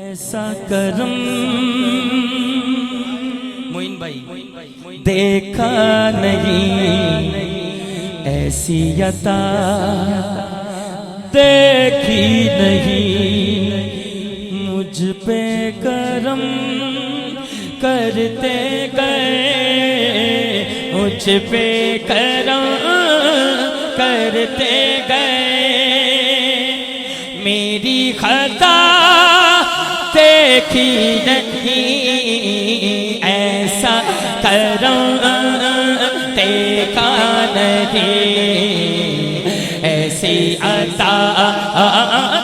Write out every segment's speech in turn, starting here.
ایسا کرم معین بھائی دیکھا نہیں، ایسی عطا دیکھی نہیں، مجھ پہ کرم کرتے گئے، مجھ پہ کرم کرتے گئے، میری خطا دیکھی نہیں، ایسا کرم دیکھا نہیں، ایسی عطا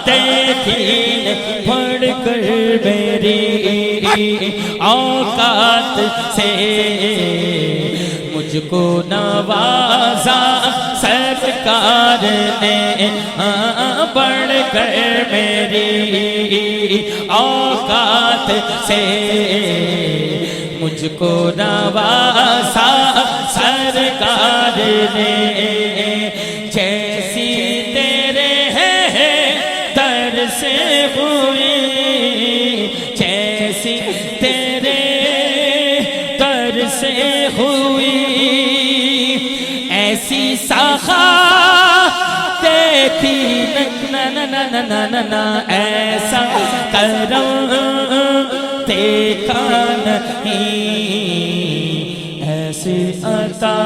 دیکھی نہیں، بڑھ کر میری اوقات سے مجھ کو نوازا سرکار نے، بڑھ کر میری اوقات سے مجھ کو نوازا سرکار نے، جیسی تیرے ہے در سے ہوئی، جیسی تیرے در سے ہوئی، ایسی سخا دیکھی نہ ایسا کرم دیکھا نہیں، ایسی عطا